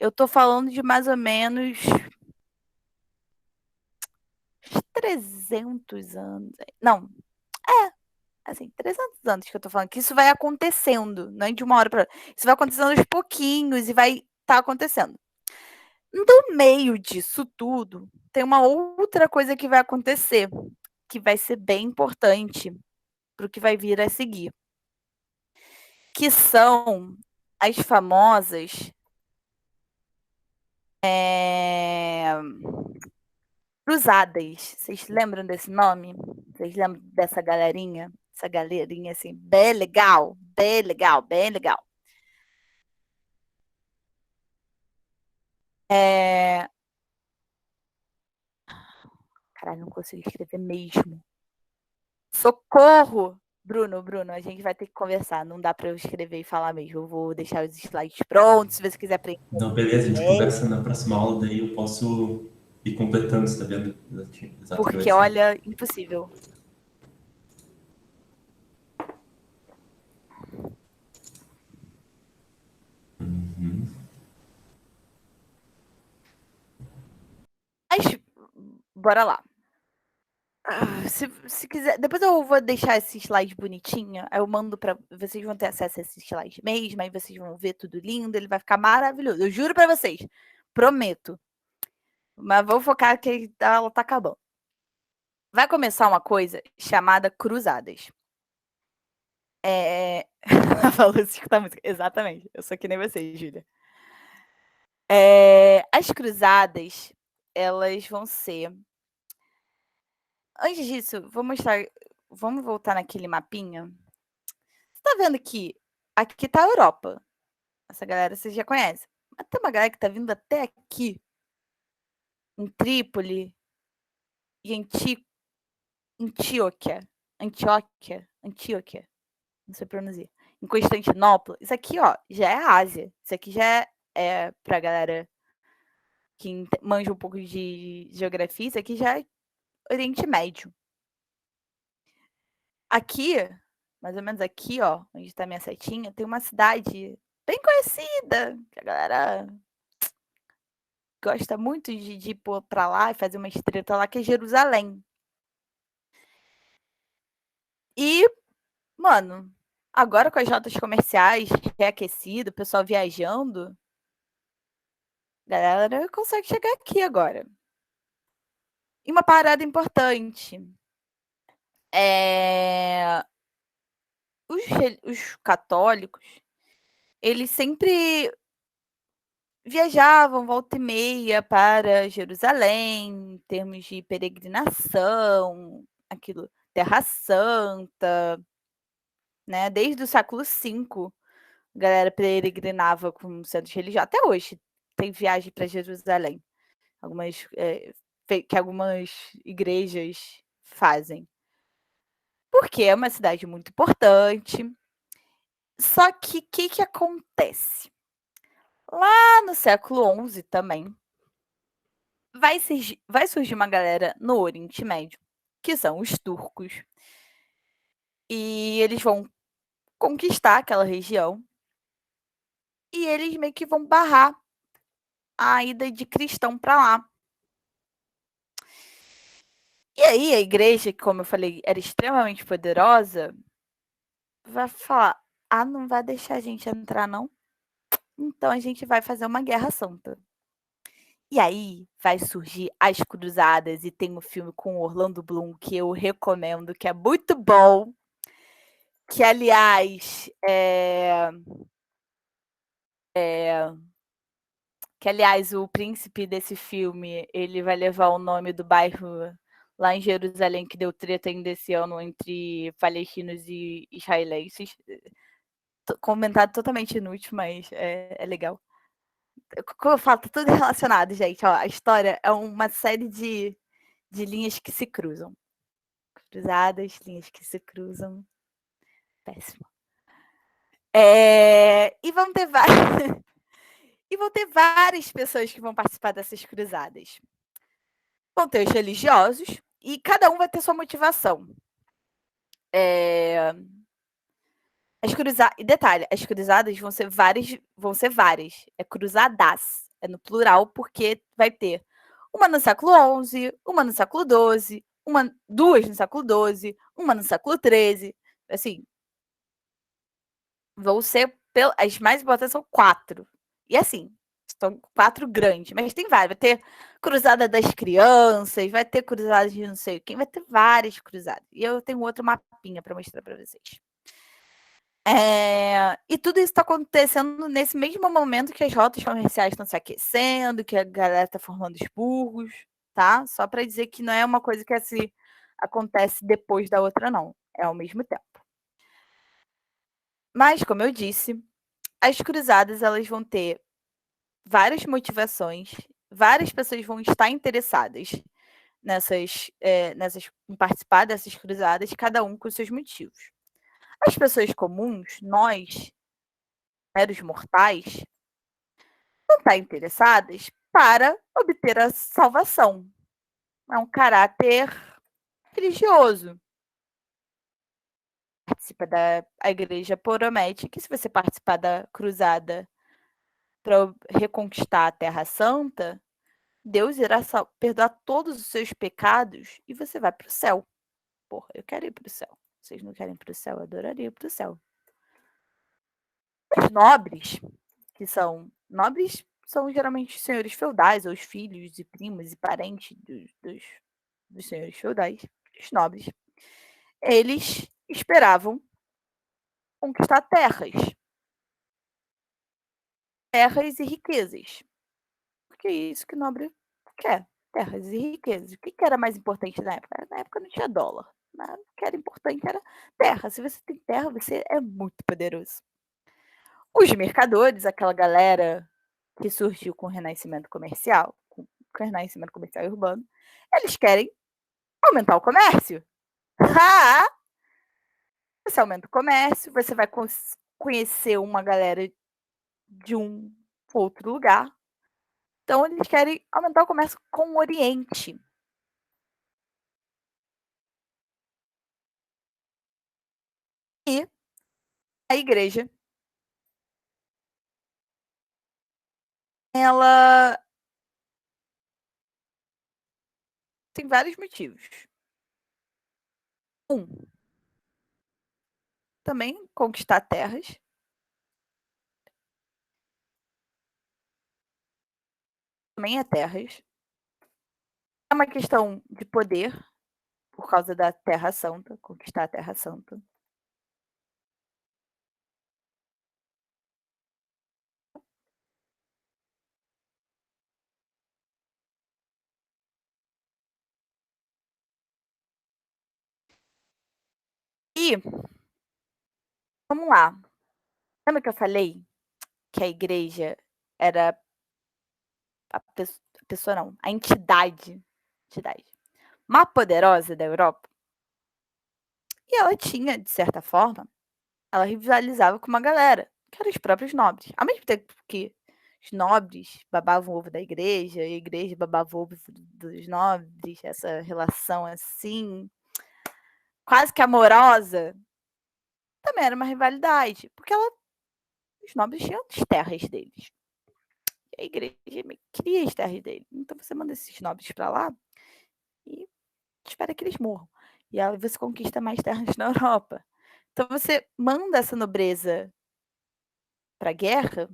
Eu tô falando de mais ou menos 300 anos. Não, assim, 300 anos que eu tô falando, que isso vai acontecendo, não é de uma hora para outra. Isso vai acontecendo aos pouquinhos e vai tá acontecendo. No meio disso tudo, tem uma outra coisa que vai acontecer, que vai ser bem importante para o que vai vir a seguir, que são as famosas cruzadas. Vocês lembram desse nome? Vocês lembram dessa galerinha? Essa galerinha assim, bem legal, bem legal, bem legal. Caralho, não consigo escrever mesmo. Socorro! Bruno, a gente vai ter que conversar. Não dá para eu escrever e falar mesmo. Eu vou deixar os slides prontos, se você quiser aprender. Não, beleza, a gente conversa na próxima aula, daí eu posso ir completando, você tá vendo? Exato que vai Porque, ser. olha, impossível. Mas, bora lá. Se quiser, depois eu vou deixar esse slide bonitinho. Aí eu mando para vocês, vão ter acesso a esse slide mesmo. Aí vocês vão ver tudo lindo. Ele vai ficar maravilhoso. Eu juro para vocês. Prometo. Mas vou focar que ela tá acabando. Vai começar uma coisa chamada cruzadas. Falou assim, escutar música. Exatamente. Eu sou que nem vocês, Júlia. As cruzadas, elas vão ser. Antes disso, vou mostrar. Vamos voltar naquele mapinha. Você tá vendo que aqui tá a Europa. Essa galera vocês já conhecem. Mas tem uma galera que tá vindo até aqui. Em Trípoli e Antioquia. Não sei pronunciar. Em Constantinopla. Isso aqui, ó, já é Ásia. Isso aqui já é pra galera que manja um pouco de geografia. Isso aqui já é Oriente Médio. Aqui, mais ou menos aqui, ó, onde está minha setinha, tem uma cidade bem conhecida, que a galera gosta muito de ir para lá e fazer uma estreita lá, que é Jerusalém. E, mano, agora com as rotas comerciais reaquecidas, o pessoal viajando, a galera consegue chegar aqui agora. E uma parada importante. Os católicos, eles sempre viajavam volta e meia para Jerusalém, em termos de peregrinação, aquilo, Terra Santa. né? Desde o século V, a galera peregrinava com centros religiosos. Até hoje tem viagem para Jerusalém, que algumas igrejas fazem. Porque é uma cidade muito importante. Só que o que acontece? Lá no século XI também, vai surgir uma galera no Oriente Médio, que são os turcos. E eles vão conquistar aquela região. E eles meio que vão barrar a ida de cristão para lá. E aí a igreja, que, como eu falei, era extremamente poderosa, vai falar: ah, não vai deixar a gente entrar, não? Então a gente vai fazer uma guerra santa. E aí vai surgir as cruzadas, e tem um filme com Orlando Bloom que eu recomendo, que é muito bom, que aliás o príncipe desse filme, ele vai levar o nome do bairro lá em Jerusalém, que deu treta ainda esse ano entre palestinos e israelenses. Comentário totalmente inútil, mas é legal. Como eu falo, tá tudo relacionado, gente. Ó, a história é uma série de linhas que se cruzam. Cruzadas, linhas que se cruzam. Péssimo. E vão ter várias... e vão ter várias pessoas que vão participar dessas cruzadas. Vão ter os religiosos, e cada um vai ter sua motivação. E detalhe, as cruzadas vão ser várias. É cruzadas. É no plural, porque vai ter uma no século XI, uma no século XII, duas no século XII, uma no século XIII. Assim, vão ser... As mais importantes são 4. E assim, são 4 grandes, mas tem várias. Vai ter cruzada das crianças, vai ter cruzada de não sei quem, vai ter várias cruzadas. E eu tenho outro mapinha para mostrar para vocês. E tudo isso está acontecendo nesse mesmo momento que as rotas comerciais estão se aquecendo, que a galera está formando expurgos, tá? Só para dizer que não é uma coisa que acontece depois da outra, não. É ao mesmo tempo. Mas, como eu disse, as cruzadas elas vão ter várias motivações, várias pessoas vão estar interessadas em participar dessas cruzadas, cada um com seus motivos. As pessoas comuns, nós, meros mortais, não estão interessadas para obter a salvação. É um caráter religioso. A igreja promete que se você participar da cruzada para reconquistar a Terra Santa, Deus irá perdoar todos os seus pecados e você vai para o céu. Porra, eu quero ir para o céu. Vocês não querem ir para o céu? Eu adoraria ir para o céu. Os nobres, nobres são geralmente os senhores feudais, ou os filhos e primos e parentes dos senhores feudais, os nobres. Eles esperavam conquistar terras e riquezas. Porque é isso que o nobre quer, terras e riquezas. O que era mais importante na época? Na época não tinha dólar. O que era importante era terra. Se você tem terra, você é muito poderoso. Os mercadores, aquela galera que surgiu com o renascimento comercial, com o renascimento comercial e urbano, eles querem aumentar o comércio. Você aumenta o comércio, você vai conhecer uma galera de um outro lugar. Então, eles querem aumentar o comércio com o Oriente. E a igreja, ela tem vários motivos. Também conquistar terras. Também é terras. É uma questão de poder, por causa da Terra Santa, conquistar a Terra Santa. E Vamos lá. Lembra que eu falei que a igreja era a pessoa não, a entidade mais poderosa da Europa? E ela tinha, de certa forma, ela rivalizava com uma galera, que eram os próprios nobres. Ao mesmo tempo que os nobres babavam o ovo da igreja, e a igreja babava o ovo dos nobres, essa relação assim, quase que amorosa, também era uma rivalidade, porque os nobres tinham as terras deles. E a igreja queria as terras deles. Então você manda esses nobres para lá e espera que eles morram. E aí você conquista mais terras na Europa. Então você manda essa nobreza para a guerra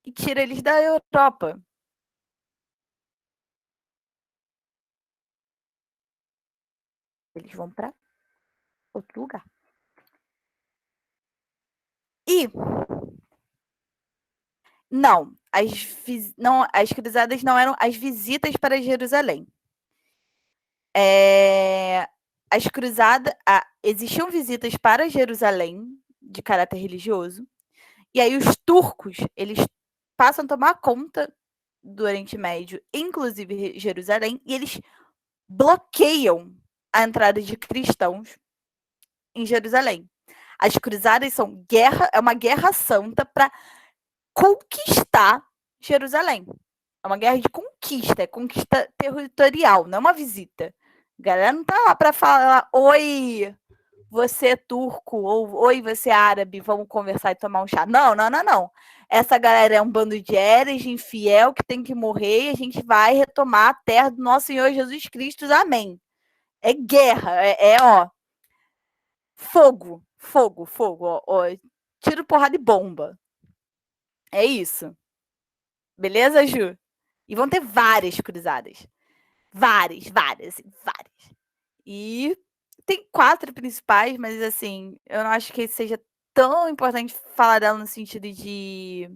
e tira eles da Europa. Eles vão para outro lugar. E não, as cruzadas não eram as visitas para Jerusalém. As cruzadas, existiam visitas para Jerusalém de caráter religioso. E aí os turcos, eles passam a tomar conta do Oriente Médio, inclusive Jerusalém, e eles bloqueiam a entrada de cristãos em Jerusalém. As cruzadas são é uma guerra santa para conquistar Jerusalém. É uma guerra de conquista, é conquista territorial, não é uma visita. A galera não tá lá para falar, oi, você é turco, ou oi, você é árabe, vamos conversar e tomar um chá. Não. Essa galera é um bando de herege, infiel, que tem que morrer, e a gente vai retomar a terra do nosso Senhor Jesus Cristo, amém. É guerra, ó, fogo, ó, tiro, porrada e bomba. É isso. Beleza, Ju? E vão ter várias cruzadas. Várias. E tem 4 principais, mas assim, eu não acho que seja tão importante falar dela no sentido de...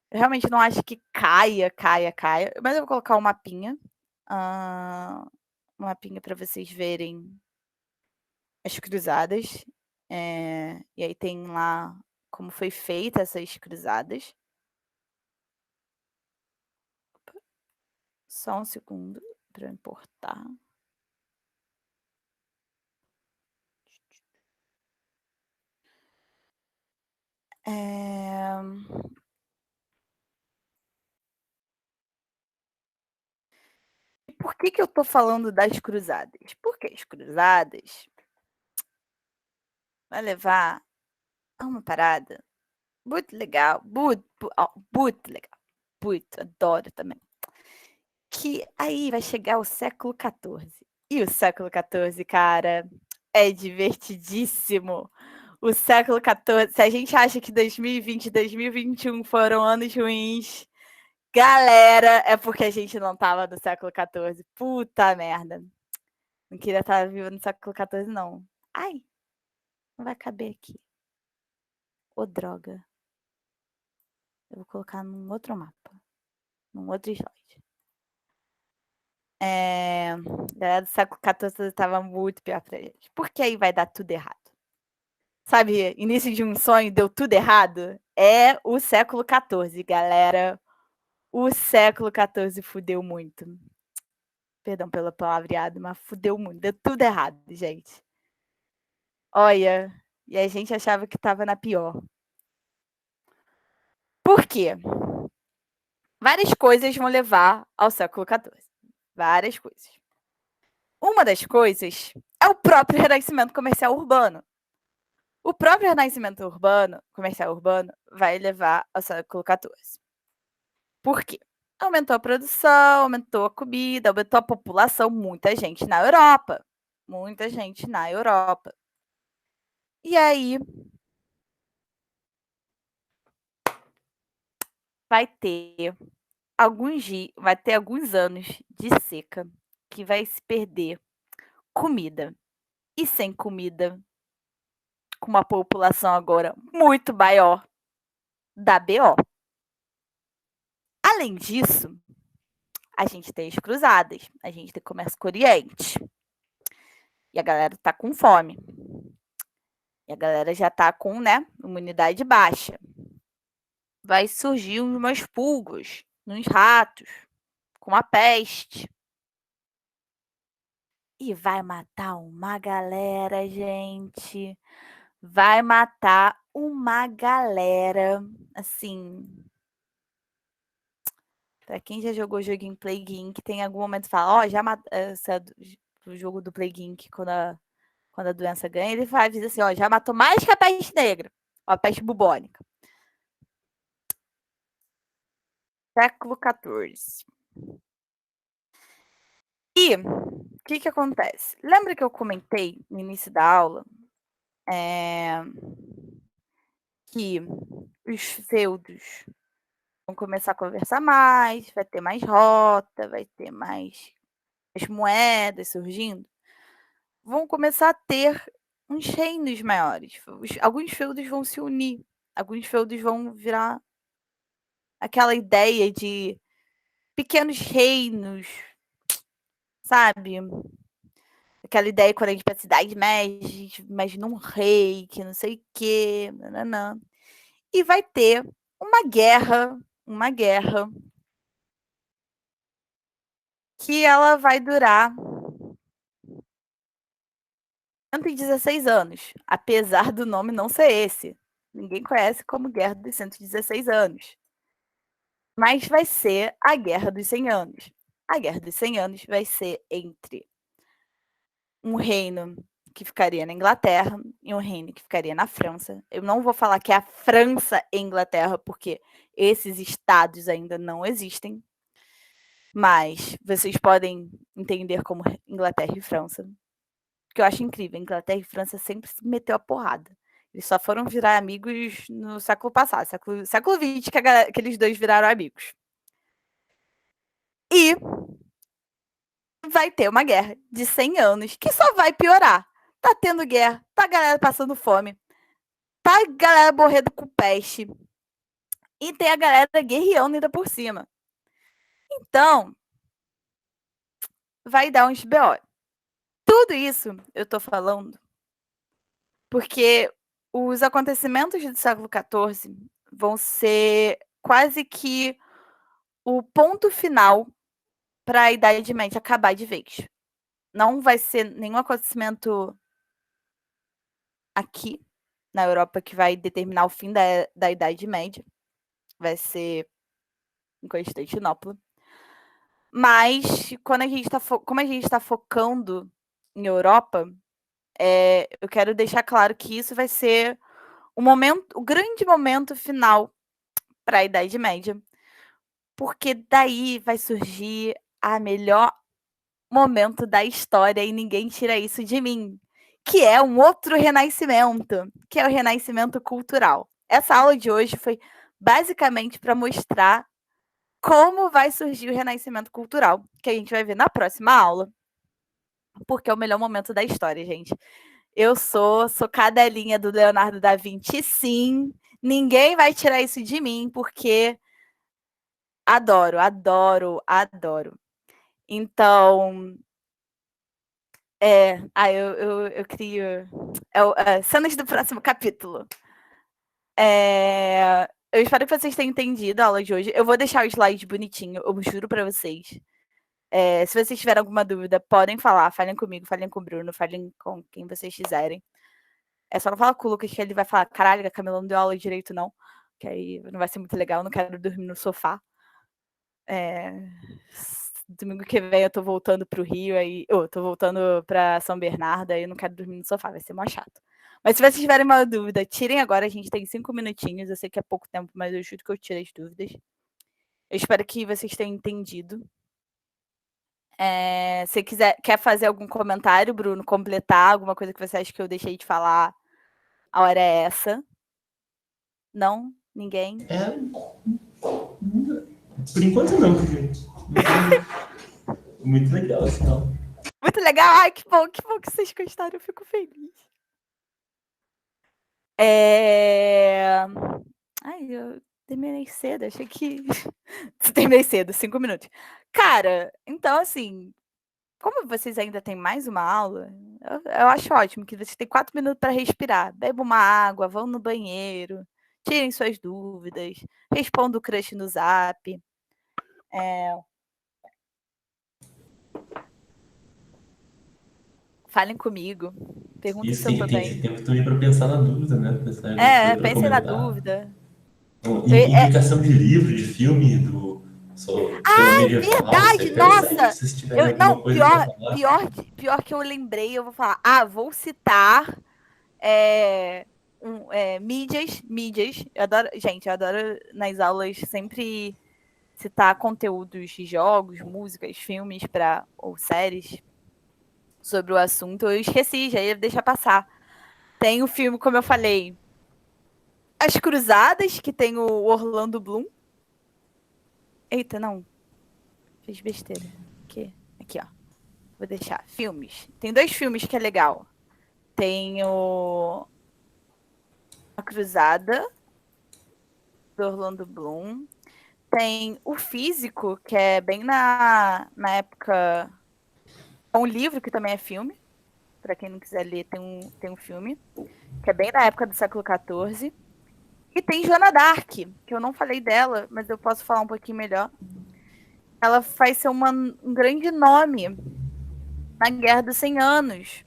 Eu realmente não acho que caia. Mas eu vou colocar um mapinha. Um mapinha para vocês verem as cruzadas. E aí tem lá como foi feita essas cruzadas. Só um segundo para importar. Por que eu tô falando das cruzadas? Porque as cruzadas vai levar a uma parada muito legal, muito legal, muito, adoro também. Que aí vai chegar o século XIV. E o século XIV, cara, é divertidíssimo. O século XIV, se a gente acha que 2020 e 2021 foram anos ruins, galera, é porque a gente não tava no século XIV. Puta merda. Não queria estar viva no século XIV, não. Ai, não vai caber aqui. Ô, droga. Eu vou colocar num outro mapa. Num outro slide. Galera do século XIV estava muito pior pra gente. Porque aí vai dar tudo errado. Sabe, início de um sonho deu tudo errado? É o século XIV, galera. O século XIV fudeu muito. Perdão pelo palavreado, mas fudeu muito. Deu tudo errado, gente. Olha, e a gente achava que estava na pior. Por quê? Várias coisas vão levar ao século XIV. Várias coisas. Uma das coisas é o próprio renascimento comercial urbano. O próprio renascimento comercial urbano, vai levar ao século XIV. Por quê? Aumentou a produção, aumentou a comida, aumentou a população, muita gente na Europa. E aí vai ter alguns anos de seca que vai se perder comida. E sem comida, com uma população agora muito maior, dá BO. Além disso, a gente tem as cruzadas, a gente tem comércio com o Oriente. E a galera tá com fome. E a galera já tá com, né, imunidade baixa. Vai surgir umas pulgas, uns ratos, com a peste. E vai matar uma galera, gente. Vai matar uma galera, assim. Pra quem já jogou jogo em Plague Inc, tem algum momento que fala, ó, já matou. O jogo do Plague Inc, quando a doença ganha, ele vai dizer assim, ó, já matou mais que a peste negra. Ó, a peste bubônica. Século XIV. E o que acontece? Lembra que eu comentei no início da aula que os feudos vão começar a conversar mais, vai ter mais rota, vai ter mais as moedas surgindo? Vão começar a ter uns reinos maiores. Alguns feudos vão se unir, alguns feudos vão virar aquela ideia de pequenos reinos, sabe? Aquela ideia quando a gente pensa cidade média, imagina um rei, que não sei o quê, nananã. E vai ter uma guerra que ela vai durar 116 anos, apesar do nome não ser esse. Ninguém conhece como Guerra dos 116 anos. Mas vai ser a Guerra dos 100 anos. A Guerra dos 100 anos vai ser entre um reino que ficaria na Inglaterra e um reino que ficaria na França. Eu não vou falar que é a França e Inglaterra, porque esses estados ainda não existem. Mas vocês podem entender como Inglaterra e França. Que eu acho incrível. Inglaterra e França sempre se meteu a porrada. Eles só foram virar amigos no século passado, século XX, que aqueles dois viraram amigos. E vai ter uma guerra de 100 anos que só vai piorar. Tá tendo guerra, tá a galera passando fome, tá a galera morrendo com peste. E tem a galera guerreando ainda por cima. Então, vai dar uns BO. Tudo isso eu tô falando porque os acontecimentos do século XIV vão ser quase que o ponto final para a Idade Média acabar de vez. Não vai ser nenhum acontecimento aqui na Europa que vai determinar o fim da Idade Média. Vai ser em Constantinopla. Mas quando a gente como a gente está focando em Europa, eu quero deixar claro que isso vai ser o grande momento final para a Idade Média, porque daí vai surgir a melhor momento da história e ninguém tira isso de mim, que é um outro renascimento, que é o renascimento cultural. Essa aula de hoje foi basicamente para mostrar como vai surgir o renascimento cultural, que a gente vai ver na próxima aula, porque é o melhor momento da história, gente. Eu sou cadelinha do Leonardo da Vinci, sim. Ninguém vai tirar isso de mim, porque adoro, adoro, adoro. Então, eu crio cenas do próximo capítulo. Eu espero que vocês tenham entendido a aula de hoje. Eu vou deixar o slide bonitinho, eu juro para vocês. Se vocês tiverem alguma dúvida, podem falar. Falem comigo, falem com o Bruno, falem com quem vocês quiserem. É só não falar com o Lucas, que ele vai falar, caralho, a Camila não deu aula direito, não. Que aí não vai ser muito legal, não quero dormir no sofá. Domingo que vem eu tô voltando pro Rio, aí eu tô voltando pra São Bernardo, aí eu não quero dormir no sofá, vai ser mó chato. Mas se vocês tiverem uma dúvida, tirem agora, a gente tem 5 minutinhos, eu sei que é pouco tempo, mas eu juro que eu tiro as dúvidas. Eu espero que vocês tenham entendido. Se quer fazer algum comentário, Bruno, completar alguma coisa que você acha que eu deixei de falar, a hora é essa. Não? Ninguém? Por enquanto não, gente. Muito legal essa aula. Muito legal. Ai, que bom que vocês gostaram, eu fico feliz. Ai, eu terminei cedo, achei que... Terminei cedo, 5 minutos. Cara, então assim, como vocês ainda têm mais uma aula, Eu acho ótimo que vocês têm 4 minutos para respirar. Bebam uma água, vão no banheiro, tirem suas dúvidas, respondam o crush no Zap. Falem comigo. Perguntem Isso se eu tô tem esse bem. tempo também para pensar na dúvida, né? Pensar em coisa para Pensem na comentar. dúvida. Então, É indicação de livro, de filme, do tema medieval, verdade, se nossa! vocês tiverem Não, alguma coisa para falar. pior que eu lembrei, eu vou falar. Vou citar mídias. Eu adoro nas aulas sempre citar conteúdos de jogos, músicas, filmes ou séries sobre o assunto. Eu esqueci, já ia deixar passar. Tem o filme, como eu falei, As Cruzadas, que tem o Orlando Bloom. Eita, não. Fiz besteira. Aqui, ó. Vou deixar. Filmes. Tem 2 filmes que é legal. Tem A Cruzada, do Orlando Bloom. Tem O Físico, que é bem na época... É um livro que também é filme. Para quem não quiser ler, tem um filme. Que é bem na época do século XIV. E tem Joana Dark, que eu não falei dela, mas eu posso falar um pouquinho melhor. Ela vai ser um grande nome na Guerra dos 100 Anos.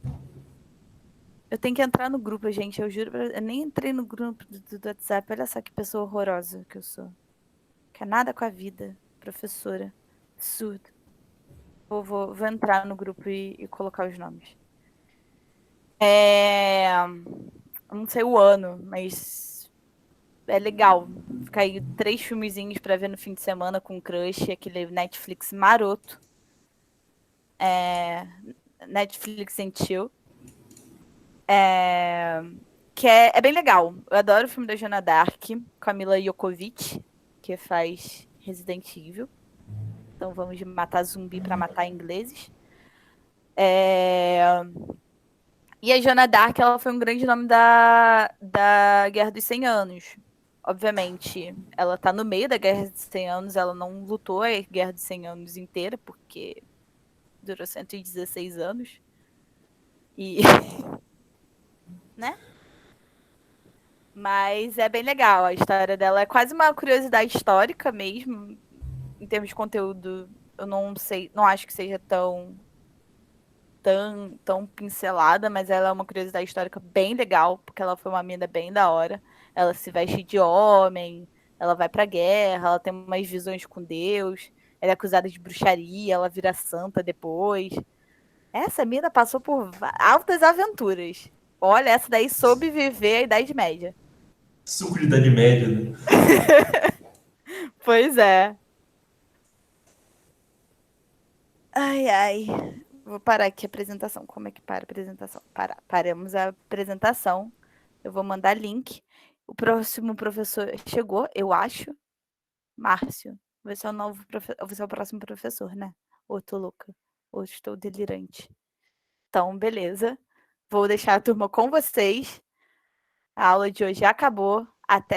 Eu tenho que entrar no grupo, gente. Eu juro. Eu nem entrei no grupo do WhatsApp. Olha só que pessoa horrorosa que eu sou. Quer nada com a vida. Professora. Absurdo. Vou entrar no grupo e colocar os nomes. Eu não sei o ano, mas é legal. Ficar aí 3 filmezinhos pra ver no fim de semana com crush. Aquele Netflix maroto. Netflix and Chill. Que é bem legal. Eu adoro o filme da Joana Dark, com a Mila Jovovich, que faz Resident Evil. Então vamos de matar zumbi para matar ingleses. E a Joana Dark, ela foi um grande nome da Guerra dos 100 Anos. Obviamente, ela tá no meio da Guerra dos 100 Anos, ela não lutou a Guerra dos 100 Anos inteira, porque durou 116 anos. E... né? Mas é bem legal, a história dela é quase uma curiosidade histórica mesmo, em termos de conteúdo. Eu não sei, não acho que seja tão pincelada, mas ela é uma curiosidade histórica bem legal, porque ela foi uma mina bem da hora. Ela se veste de homem, ela vai pra guerra, ela tem umas visões com Deus, ela é acusada de bruxaria, ela vira santa depois. Essa mina passou por altas aventuras. Olha, essa daí soube viver a Idade Média. Suco de Idade Média, né? Pois é. Ai. Vou parar aqui a apresentação. Como é que para a apresentação? Paramos a apresentação. Eu vou mandar link. O próximo professor chegou, eu acho. Márcio. Vai ser o próximo professor, né? Ou tô louca. Ou estou delirante. Então, beleza. Vou deixar a turma com vocês. A aula de hoje acabou. Até